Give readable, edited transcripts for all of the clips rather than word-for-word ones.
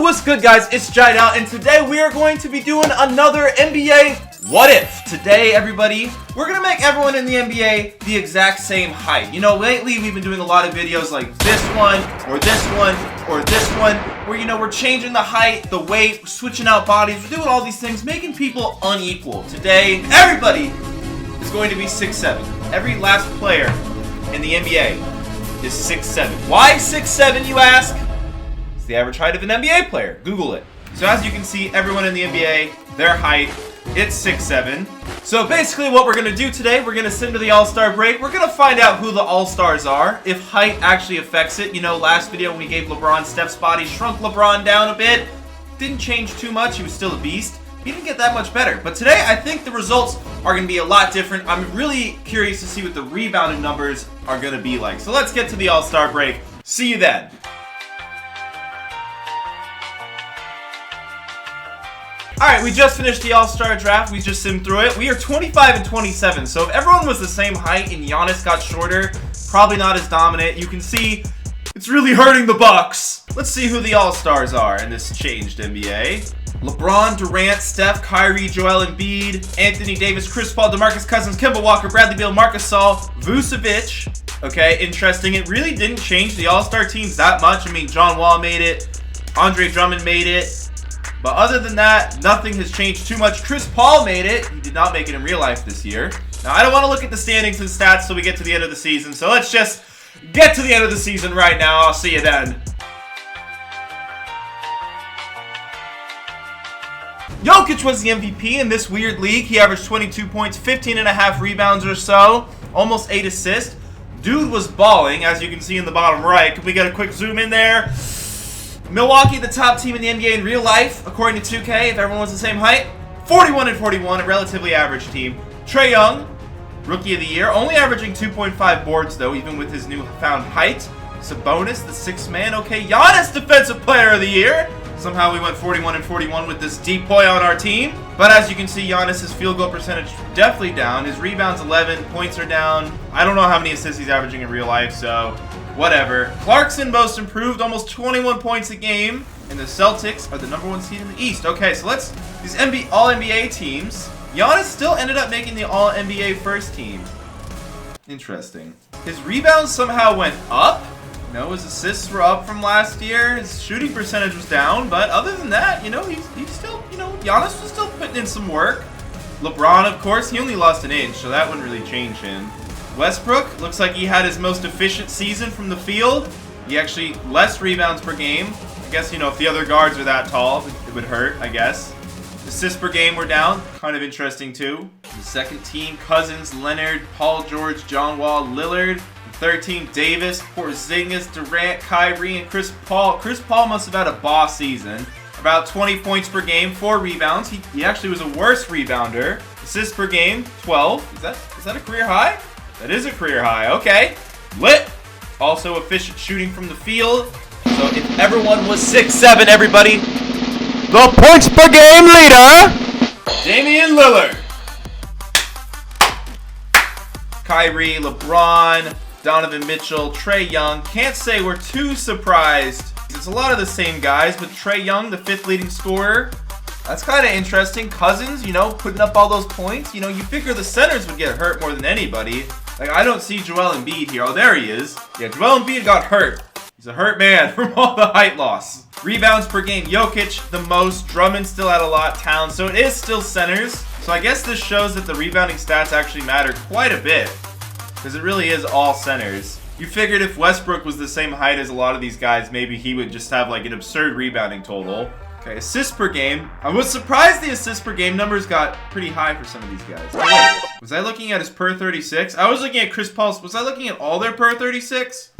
What's good, guys? It's Jiedel, and today we are going to be doing another NBA What If. Today, everybody, we're going to make everyone in the NBA the exact same height. You know, lately we've been doing a lot of videos like this one, or this one, or this one, where, you know, we're changing the height, the weight, switching out bodies, we're doing all these things, making people unequal. Today, everybody is going to be 6'7". Every last player in the NBA is 6'7". Why 6'7", you ask? The average height of an NBA player. Google it. So as you can see, everyone in the NBA, their height, it's 6'7". So basically what we're going to do today, we're going to send to the All-Star break. We're going to find out who the All-Stars are, if height actually affects it. You know, last video when we gave LeBron Steph's body, shrunk LeBron down a bit. Didn't change too much. He was still a beast. He didn't get that much better. But today, I think the results are going to be a lot different. I'm really curious to see what the rebounding numbers are going to be like. So let's get to the All-Star break. See you then. Alright, we just finished the All-Star draft. We just simmed through it. We are 25 and 27. So if everyone was the same height and Giannis got shorter, probably not as dominant. You can see it's really hurting the Bucks. Let's see who the All-Stars are in this changed NBA. LeBron, Durant, Steph, Kyrie, Joel Embiid, Anthony Davis, Chris Paul, DeMarcus Cousins, Kemba Walker, Bradley Beal, Marcus Gasol, Vucevic. Okay, interesting. It really didn't change the All-Star teams that much. I mean, John Wall made it. Andre Drummond made it. But other than that, nothing has changed too much. Chris Paul made it. He did not make it in real life this year. Now, I don't want to look at the standings and stats till we get to the end of the season. So let's just get to the end of the season right now. I'll see you then. Jokic was the MVP in this weird league. He averaged 22 points, 15.5 rebounds or so, almost 8 assists. Dude was balling, as you can see in the bottom right. Can we get a quick zoom in there? Milwaukee, the top team in the NBA in real life, according to 2K, if everyone was the same height. 41 and 41, a relatively average team. Trae Young, Rookie of the Year, only averaging 2.5 boards, though, even with his newfound height. Sabonis, the sixth man. Okay, Giannis, Defensive Player of the Year. Somehow we went 41 and 41 with this deep boy on our team. But as you can see, Giannis' field goal percentage definitely down. His rebounds 11, points are down. I don't know how many assists he's averaging in real life, so whatever. Clarkson, most improved, almost 21 points a game. And the Celtics are the #1 seed in the East. Okay, so these All-NBA teams. Giannis still ended up making the All-NBA first team. Interesting. His rebounds somehow went up. You know, his assists were up from last year. His shooting percentage was down. But other than that, you know, he's still, you know, Giannis was still putting in some work. LeBron, of course, he only lost an inch, so that wouldn't really change him. Westbrook, looks like he had his most efficient season from the field. He actually less rebounds per game. I guess, you know, if the other guards are that tall, it would hurt, I guess. Assists per game were down. Kind of interesting, too. The second team, Cousins, Leonard, Paul George, John Wall, Lillard. The third team, Davis, Porzingis, Durant, Kyrie, and Chris Paul. Chris Paul must have had a boss season. About 20 points per game, 4 rebounds. He actually was a worse rebounder. Assists per game, 12. Is that a career high? That is a career high. Okay. Lit. Also efficient shooting from the field. So if everyone was 6'7", everybody, the points per game leader, Damian Lillard. Kyrie, LeBron, Donovan Mitchell, Trae Young. Can't say we're too surprised. It's a lot of the same guys, but Trae Young, the 5th leading scorer. That's kind of interesting. Cousins, you know, putting up all those points. You know, you figure the centers would get hurt more than anybody. Like, I don't see Joel Embiid here. Oh, there he is. Yeah, Joel Embiid got hurt. He's a hurt man from all the height loss. Rebounds per game. Jokic, the most. Drummond still had a lot. Towns. So it is still centers. So I guess this shows that the rebounding stats actually matter quite a bit. Because it really is all centers. You figured if Westbrook was the same height as a lot of these guys, maybe he would just have like an absurd rebounding total. Okay, assists per game. I was surprised the assists per game numbers got pretty high for some of these guys. Oh, wait, was I looking at his per 36? I was looking at Chris Paul's. Was I looking at all their per 36?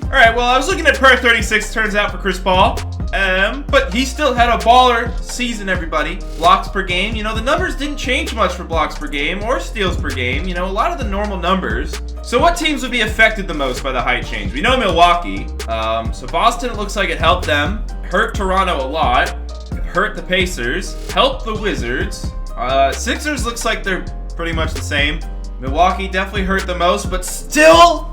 Alright, well, I was looking at per 36, turns out, for Chris Paul. But he still had a baller season, everybody. Blocks per game. You know, the numbers didn't change much for blocks per game or steals per game. You know, a lot of the normal numbers. So what teams would be affected the most by the height change? We know Milwaukee. So Boston, it looks like it helped them. Hurt Toronto a lot. Hurt the Pacers. Helped the Wizards. Sixers looks like they're pretty much the same. Milwaukee definitely hurt the most, but still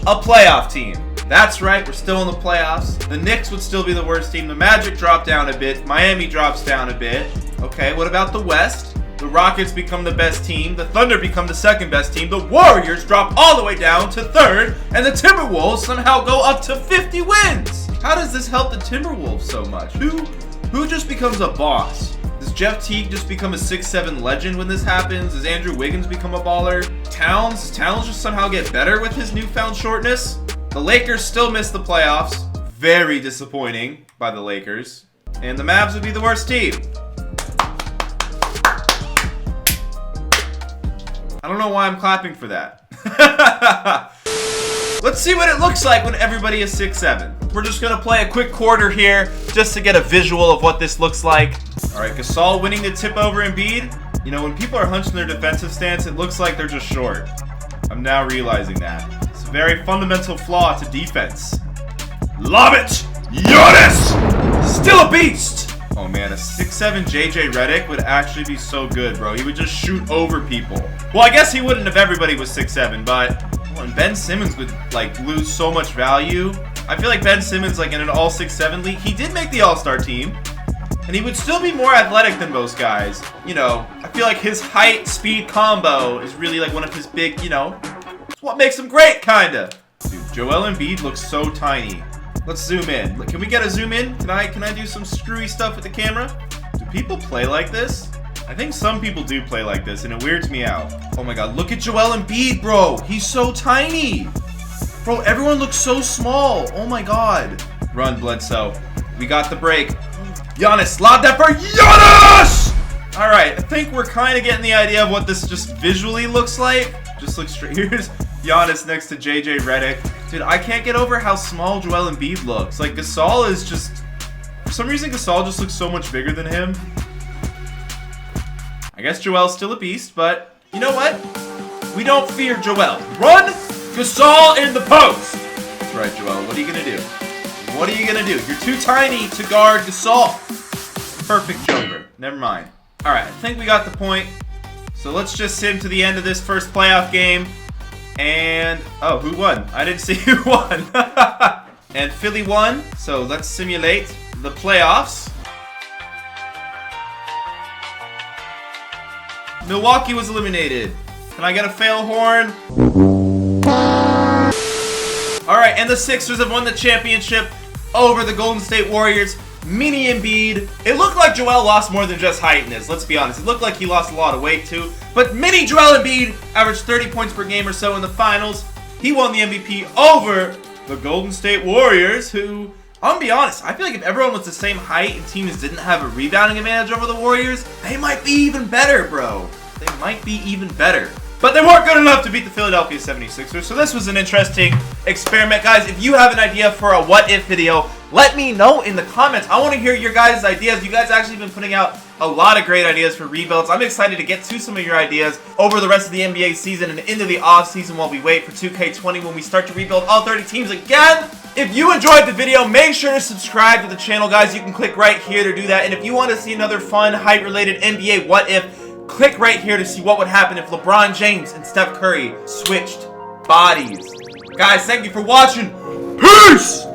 a playoff team. That's right, we're still in the playoffs. The Knicks would still be the worst team. The Magic drop down a bit. Miami drops down a bit. Okay, what about the West? The Rockets become the best team. The Thunder become the second best team. The Warriors drop all the way down to third. And the Timberwolves somehow go up to 50 wins. How does this help the Timberwolves so much? Who just becomes a boss? Does Jeff Teague just become a 6'7" legend when this happens? Does Andrew Wiggins become a baller? Does Towns just somehow get better with his newfound shortness? The Lakers still miss the playoffs. Very disappointing by the Lakers. And the Mavs would be the worst team. I don't know why I'm clapping for that. Let's see what it looks like when everybody is 6'7". We're just gonna play a quick quarter here just to get a visual of what this looks like. All right, Gasol winning the tip over Embiid. You know, when people are hunching their defensive stance, it looks like they're just short. I'm now realizing that. It's a very fundamental flaw to defense. Lob it! Giannis! Still a beast! Oh man, a 6'7" JJ Redick would actually be so good, bro. He would just shoot over people. Well, I guess he wouldn't if everybody was 6'7", but when Ben Simmons would like lose so much value. I feel like Ben Simmons, like in an all 6'7" league, he did make the AllStar team. And he would still be more athletic than most guys. You know, I feel like his height-speed combo is really like one of his big, you know, it's what makes him great, kinda. Dude, Joel Embiid looks so tiny. Let's zoom in. Can we get a zoom in? Can I do some screwy stuff with the camera? Do people play like this? I think some people do play like this, and it weirds me out. Oh my god, look at Joel Embiid, bro. He's so tiny. Bro, everyone looks so small. Oh my god. Run, Bledsoe. We got the break. Giannis, lob that for Giannis! All right, I think we're kind of getting the idea of what this just visually looks like. Just look straight. Here's Giannis next to JJ Redick. Dude, I can't get over how small Joel Embiid looks. Like, Gasol is just... For some reason, Gasol just looks so much bigger than him. I guess Joel's still a beast, but you know what? We don't fear Joel. Run Gasol in the post! That's right, Joel. What are you going to do? What are you going to do? You're too tiny to guard Gasol. Perfect jumper. Never mind. All right, I think we got the point. So let's just sim to the end of this first playoff game. And, oh, who won? I didn't see who won. And Philly won. So let's simulate the playoffs. Milwaukee was eliminated. Can I get a fail horn? All right, and the Sixers have won the championship over the Golden State Warriors. Mini Embiid. It looked like Joel lost more than just height in this, let's be honest. It looked like he lost a lot of weight too. But mini Joel Embiid averaged 30 points per game or so in the finals. He won the MVP over the Golden State Warriors, who, I'm gonna be honest, I feel like if everyone was the same height and teams didn't have a rebounding advantage over the Warriors, they might be even better, bro. They might be even better. But they weren't good enough to beat the Philadelphia 76ers, so this was an interesting experiment. Guys, if you have an idea for a what-if video, let me know in the comments. I want to hear your guys' ideas. You guys actually been putting out a lot of great ideas for rebuilds. I'm excited to get to some of your ideas over the rest of the NBA season and into the off-season while we wait for 2K20 when we start to rebuild all 30 teams again. If you enjoyed the video, make sure to subscribe to the channel, guys. You can click right here to do that. And if you want to see another fun, height-related NBA what-if, click right here to see what would happen if LeBron James and Steph Curry switched bodies. Guys, thank you for watching. Peace!